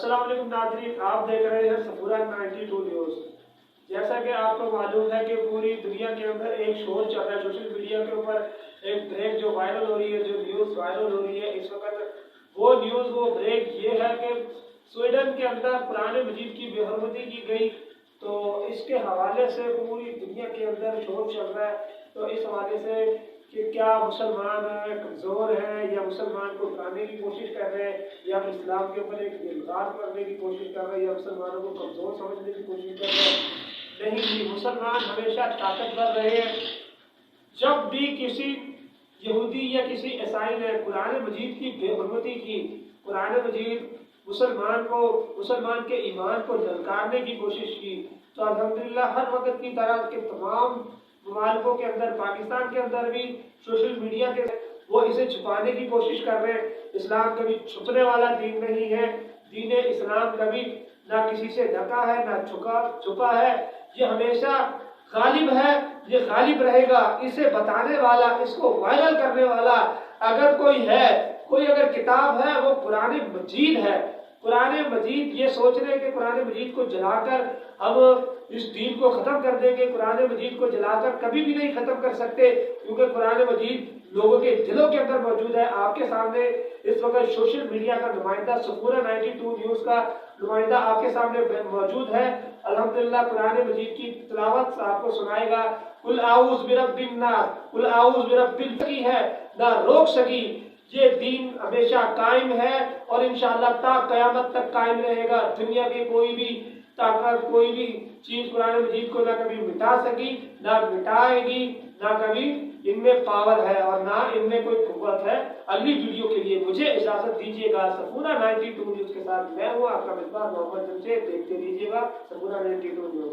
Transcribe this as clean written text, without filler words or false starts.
अस्सलाम वालेकुम नाज़रीन, आप देख रहे हैं सफूरा 92 न्यूज़। जैसा कि आपको मालूम है कि पूरी दुनिया के अंदर एक शोर चल रहा है सोशल मीडिया के ऊपर, एक ब्रेक जो वायरल हो रही है, जो न्यूज़ वायरल हो रही है इस वक्त, वो ब्रेक ये है कि स्वीडन के अंदर कुरान मजीद की बेहरमती की गई। तो इसके हवाले से पूरी दुनिया के अंदर शोर चल रहा है। तो इस हवाले से कि क्या मुसलमान कमज़ोर हैं या मुसलमान को गिराने की कोशिश कर रहे हैं, या इस्लाम के ऊपर एक इल्ज़ाम करने की कोशिश कर रहे हैं, या मुसलमानों को कमज़ोर समझने की कोशिश कर रहे हैं। नहीं, मुसलमान हमेशा ताकतवर रहे हैं। जब भी किसी यहूदी या किसी ईसाई ने कुरान मजीद की बेहुरमती की, कुरान मजीद मुसलमान के ईमान को ललकारने की कोशिश की, तो अल्हम्दुलिल्लाह हर वक्त की तरह के तमाम ममालिकों के अंदर, पाकिस्तान के अंदर भी सोशल मीडिया के वो इसे छुपाने की कोशिश कर रहे हैं। इस्लाम कभी छुपने वाला दीन नहीं है। दीन इस्लाम कभी ना किसी से ढका है ना छुपा है। ये हमेशा गालिब है, ये गालिब रहेगा। इसे बताने वाला, इसको वायरल करने वाला अगर कोई है, कोई अगर किताब है, वो कुरान मजीद है। कुरान मजीद, ये सोच रहे हैं कि कुरान मजीद को जलाकर हम इस दीन को खत्म कर देंगे। कुरान मजीद को जलाकर कभी भी नहीं खत्म कर सकते, क्योंकि कुरान मजीद लोगों के दिलों के अंदर मौजूद है। आपके सामने इस वक्त सोशल मीडिया का नुमाइंदा, सफूरा 92 न्यूज़ का नुमाइंदा आपके सामने मौजूद है। अल्हम्दुलिल्लाह कुरान मजीद की तिलावत आपको सुनाएगा। कुल आऊज़ बिरब्बिन नास, कुल आऊज़ बिरब्बिल फलक है, ना रोक सकी। ये दीन हमेशा कायम है और इंशाअल्लाह ता क़यामत तक कायम रहेगा। दुनिया की कोई भी ताकत, कोई भी चीज कुरान मजीद को ना कभी मिटा सकी, ना मिटाएगी, ना कभी इनमें पावर है और ना इनमें कोई कुव्वत है। अगली वीडियो के लिए मुझे इजाजत दीजिएगा। सफूरा 92 न्यूज़ के साथ मैं हूँ आपका मिज़बाह मोहम्मद जमशेद। देखते रहिएगा सफूरा 92 न्यूज़।